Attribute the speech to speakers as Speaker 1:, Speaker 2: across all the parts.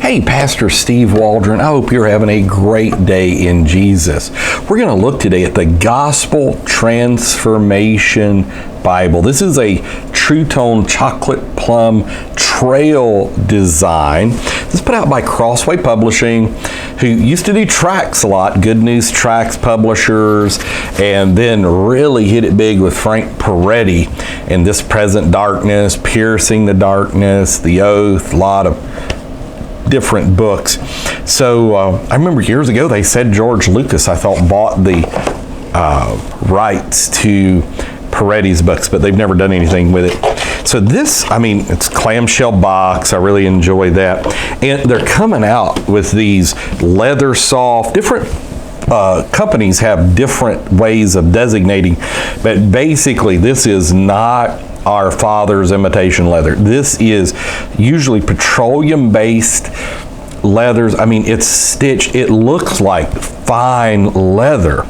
Speaker 1: Hey, Pastor Steve Waldron. I hope you're having a great day in Jesus. We're going to look today at the Gospel Transformation Bible. This is a True Tone chocolate plum trail design. This is put out by Crossway Publishing, who used to do tracts a lot, Good News Tracts publishers, and then really hit it big with Frank Peretti and This Present Darkness, Piercing the Darkness, The Oath, a lot of different books. So I remember years ago they said George Lucas, I thought, bought the rights to Peretti's books, but they've never done anything with it. So this, I mean, it's clamshell box. I really enjoy that. And they're coming out with these leather soft, different companies have different ways of designating, but basically this is not our Father's imitation leather. This is usually petroleum-based leathers. I mean, it's stitched. It looks like fine leather.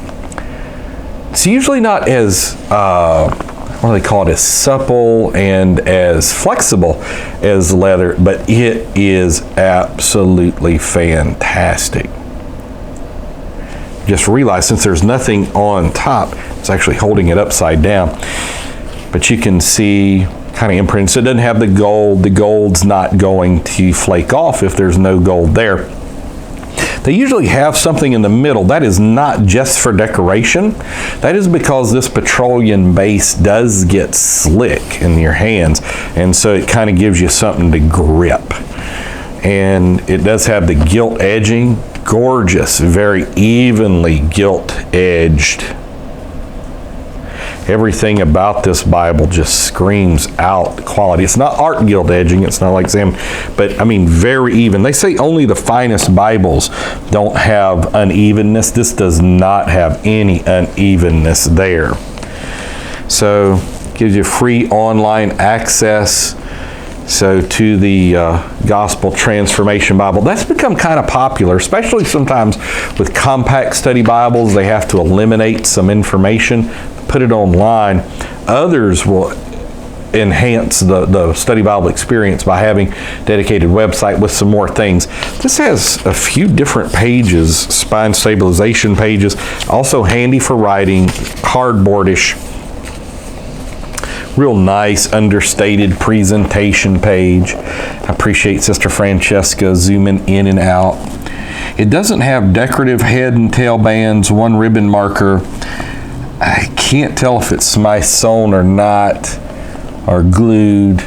Speaker 1: It's usually not as, what do they call it, as supple and as flexible as leather, but it is absolutely fantastic. Just realize, since there's nothing on top, it's actually holding it upside down. But you can see kind of imprinted. So it doesn't have the gold. The gold's not going to flake off if there's no gold there. They usually have something in the middle. That is not just for decoration. That is because this petroleum base does get slick in your hands, and so it kind of gives you something to grip. And it does have the gilt edging. Gorgeous, very evenly gilt edged. Everything about this Bible just screams out quality. It's not art gilt edging, it's not like Sam, but I mean very even. They say only the finest Bibles don't have unevenness. This does not have any unevenness there. So gives you free online access to the Gospel Transformation Bible. That's become kind of popular, especially sometimes with compact study Bibles. They have to eliminate some information, put it online. Others will enhance the study Bible experience by having a dedicated website with some more things. This has a few different pages, spine stabilization pages, also handy for writing, cardboardish. Real nice, understated presentation page. I appreciate Sister Francesca zooming in and out. It doesn't have decorative head and tail bands, one ribbon marker. I can't tell if it's sewn or not, or glued.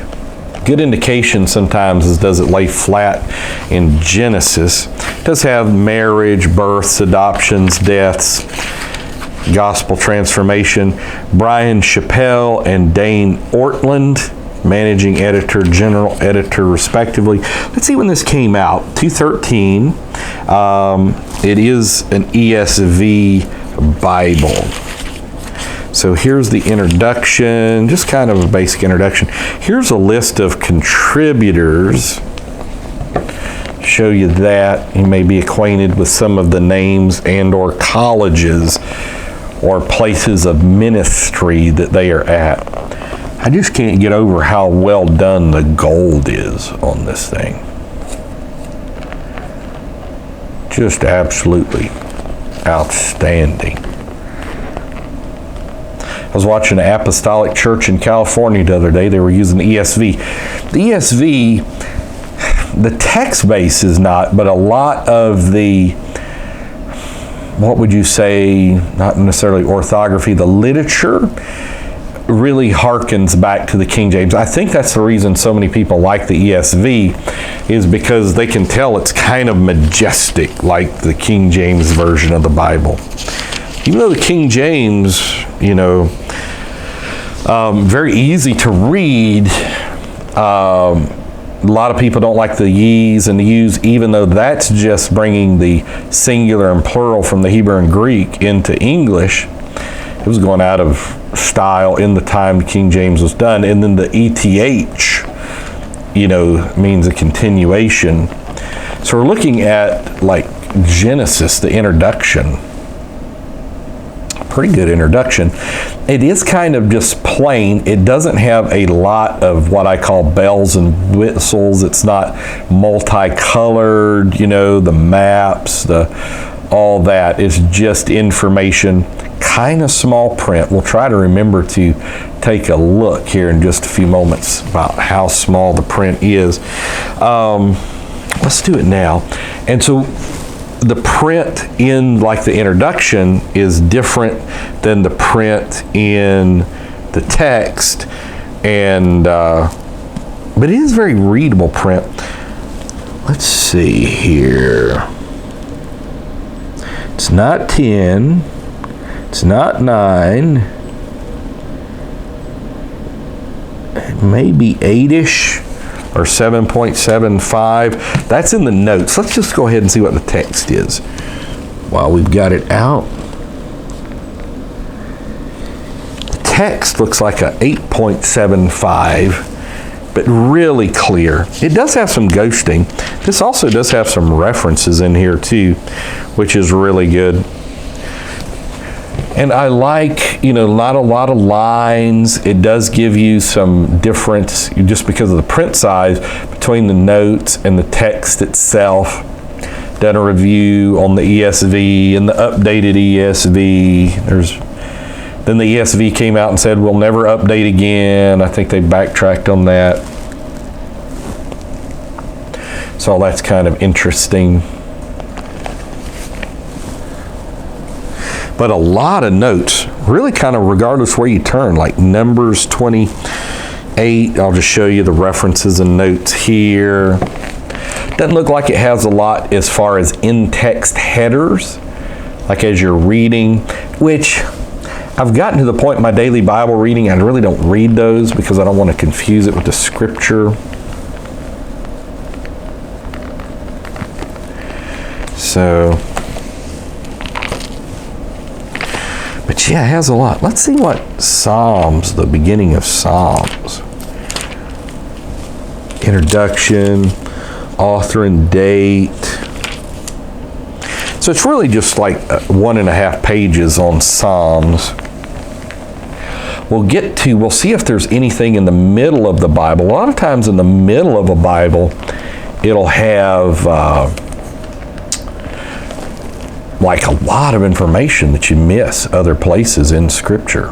Speaker 1: Good indication sometimes is does it lay flat in Genesis. It does have marriage, births, adoptions, deaths, Gospel Transformation. Brian Chappell and Dane Ortland, managing editor, general editor, respectively. Let's see when this came out. 2013. It is an ESV Bible. So here's the introduction, just kind of a basic introduction. Here's a list of contributors. Show you that. You may be acquainted with some of the names and or colleges or places of ministry that they are at. I just can't get over how well done the gold is on this thing. Just absolutely outstanding. I was watching an apostolic church in California the other day. They were using the ESV. The ESV, the text base is not, but a lot of the, what would you say, not necessarily orthography, the literature really harkens back to the King James. I think that's the reason so many people like the ESV, is because they can tell it's kind of majestic like the King James version of the Bible. Even though the King James, you know, very easy to read, a lot of people don't like the ye's and the you's, even though that's just bringing the singular and plural from the Hebrew and Greek into English. It was going out of style in the time the King James was done. And then the ETH, you know, means a continuation. So we're looking at like Genesis, the introduction. pretty good introduction. It is kind of just plain. It doesn't have a lot of what I call bells and whistles. It's not multicolored, the maps, all that. It's just information, kind of small print. We'll try to remember to take a look here in just a few moments about how small the print is. Let's do it now. And so the print in like the introduction is different than the print in the text, and but it is very readable print. Let's see here. It's not 10, it's not 9, it may be 8-ish or 7.75. That's in the notes. Let's just go ahead and see what the text is while we've got it out. The text looks like a 8.75, but really clear. It does have some ghosting. This also does have some references in here too, which is really good. And I like, not a lot of lines. It does give you some difference just because of the print size between the notes and the text itself. Done a review on the ESV and the updated ESV. Then the ESV came out and said, we'll never update again. I think they backtracked on that. So that's kind of interesting. But a lot of notes, really kind of regardless where you turn, like Numbers 28. I'll just show you the references and notes here. Doesn't look like it has a lot as far as in-text headers, like as you're reading, which I've gotten to the point in my daily Bible reading, I really don't read those because I don't want to confuse it with the scripture. So, but yeah, it has a lot. Let's see what Psalms, the beginning of Psalms. Introduction, author and date. So it's really just like 1.5 pages on Psalms. We'll see if there's anything in the middle of the Bible. A lot of times in the middle of a Bible, it'll have like a lot of information that you miss other places in Scripture.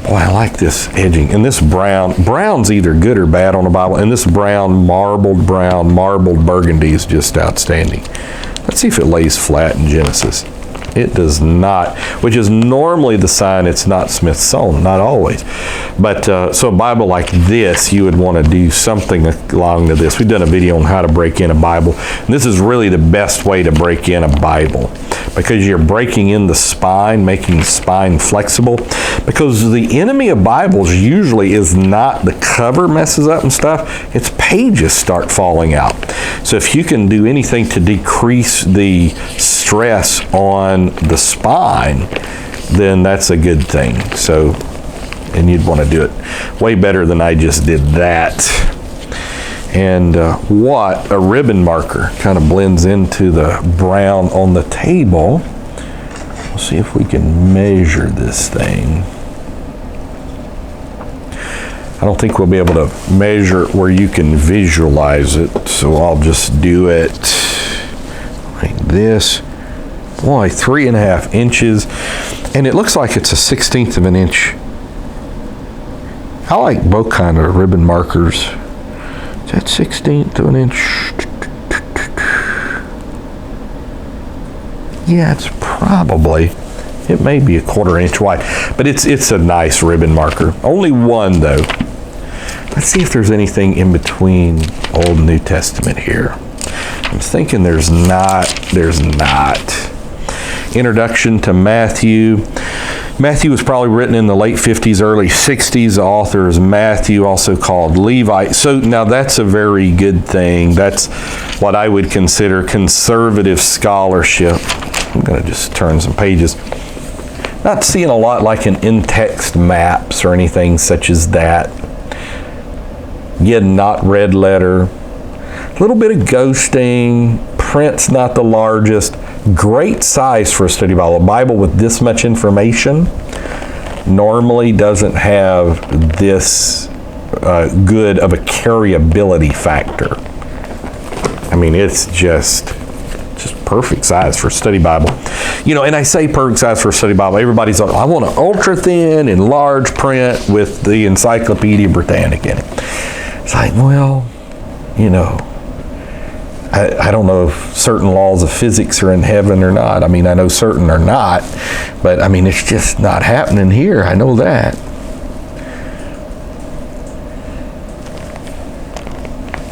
Speaker 1: Boy, I like this edging. And this brown's either good or bad on the Bible, and this marbled burgundy is just outstanding. Let's see if it lays flat in Genesis. It does not, which is normally the sign it's not Smithsonian, not always. But so a Bible like this, you would want to do something along to this. We've done a video on how to break in a Bible. And this is really the best way to break in a Bible because you're breaking in the spine, making the spine flexible. Because the enemy of Bibles usually is not the cover messes up and stuff, it's pages start falling out. So if you can do anything to decrease the stress on the spine, then that's a good thing. So, and you'd want to do it way better than I just did that. And what a ribbon marker kind of blends into the brown on the table. We'll see if we can measure this thing. I don't think we'll be able to measure it where you can visualize it, so I'll just do it like this. Boy, 3.5 inches, and it looks like it's a 1/16 of an inch. I like both kind of ribbon markers. Is that 1/16 of an inch? Yeah, it's probably. It may be a 1/4 inch wide, but it's a nice ribbon marker. Only one though. Let's see if there's anything in between Old and New Testament here. I'm thinking there's not. Introduction to Matthew. Matthew was probably written in the late 50s, early 60s. The author is Matthew, also called Levi. So now that's a very good thing. That's what I would consider conservative scholarship. I'm going to just turn some pages. Not seeing a lot like in in-text maps or anything such as that. Again, not red letter. A little bit of ghosting, print's not the largest. Great size for a study Bible. A Bible with this much information normally doesn't have this good of a carryability factor. I mean, it's just perfect size for a study Bible. You know, and I say perfect size for a study Bible. Everybody's like, I want an ultra thin and large print with the Encyclopedia Britannica in it. It's like, well, you know, I don't know if certain laws of physics are in heaven or not. I mean, I know certain are not, but I mean, it's just not happening here. I know that.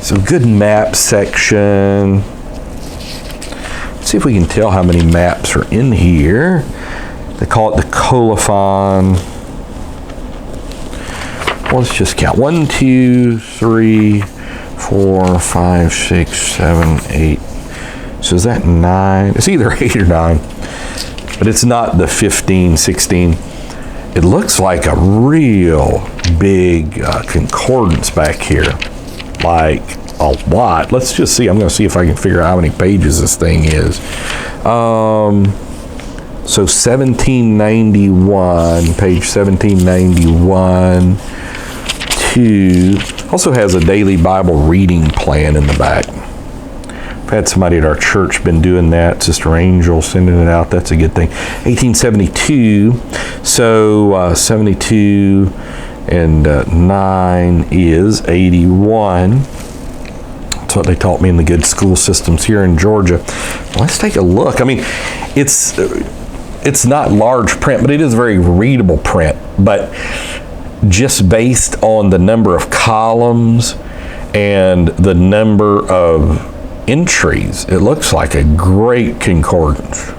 Speaker 1: So good map section. Let's see if we can tell how many maps are in here. They call it the colophon. Well, let's just count. 1, 2, 3, 4, 5, 6, 7, 8. So is that 9? It's either 8 or 9, but it's not the 15, 16. It looks like a real big concordance back here, like a lot. Let's just see. I'm going to see if I can figure out how many pages this thing is. So 1791, page 1791 to, also has a daily Bible reading plan in the back. I've had somebody at our church been doing that. Sister Angel sending it out. That's a good thing. 1872. So 72 and 9 is 81. That's what they taught me in the good school systems here in Georgia. Well, let's take a look. I mean, it's not large print, but it is very readable print. But just based on the number of columns and the number of entries, it looks like a great concordance.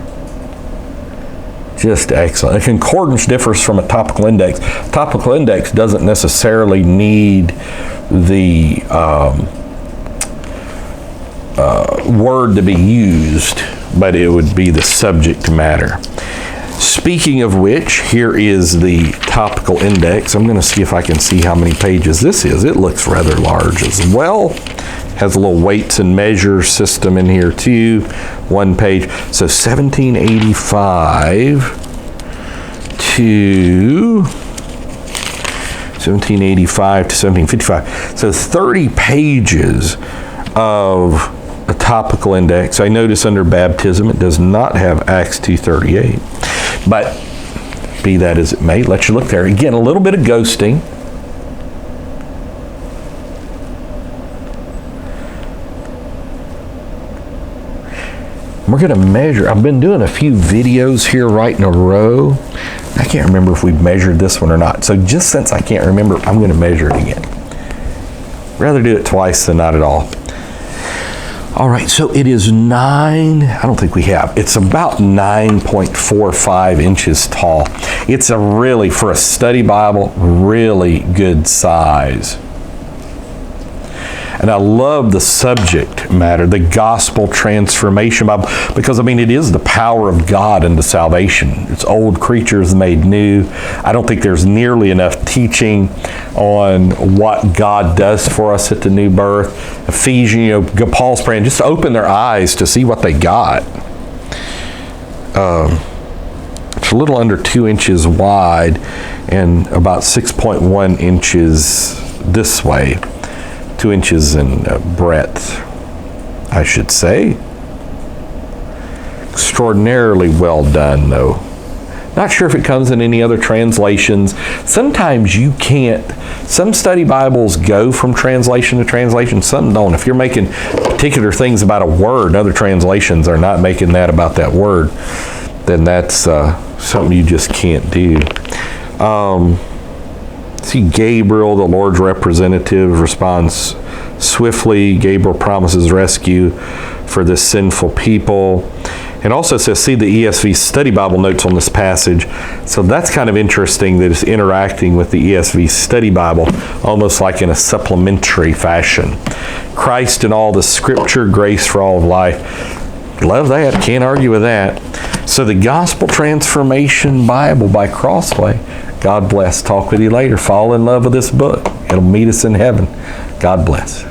Speaker 1: Just excellent. A concordance differs from a topical index. Topical index doesn't necessarily need the word to be used, but it would be the subject matter. Speaking of which, here is the topical index. I'm going to see if I can see how many pages this is. It looks rather large as well. Has a little weights and measures system in here too. 1 page. So 1785 to 1755. So 30 pages of a topical index. I notice under baptism it does not have Acts 2:38. But be that as it may, let you look there. Again, a little bit of ghosting. We're going to measure. I've been doing a few videos here right in a row. I can't remember if we've measured this one or not. So just since I can't remember, I'm going to measure it again. Rather do it twice than not at all. All right, so it is 9, I don't think we have, it's about 9.45 inches tall. It's a really, for a study Bible, really good size. And I love the subject matter, the Gospel Transformation Bible, because I mean, it is the power of God into salvation. It's old creatures made new. I don't think there's nearly enough teaching on what God does for us at the new birth. Ephesians, you know, Paul's praying just to open their eyes to see what they got. It's a little under 2 inches wide and about 6.1 inches this way. 2 inches in breadth, I should say. Extraordinarily well done, though. Not sure if it comes in any other translations. Sometimes you can't. Some study Bibles go from translation to translation. Some don't. If you're making particular things about a word, other translations are not making that about that word, then that's something you just can't do. See, Gabriel, the Lord's representative, responds swiftly. Gabriel promises rescue for this sinful people. And also says, see the ESV study Bible notes on this passage. So that's kind of interesting that it's interacting with the ESV study Bible, almost like in a supplementary fashion. Christ in all the scripture, grace for all of life. Love that. Can't argue with that. So the Gospel Transformation Bible by Crossway. God bless. Talk with you later. Fall in love with this book. It'll meet us in heaven. God bless.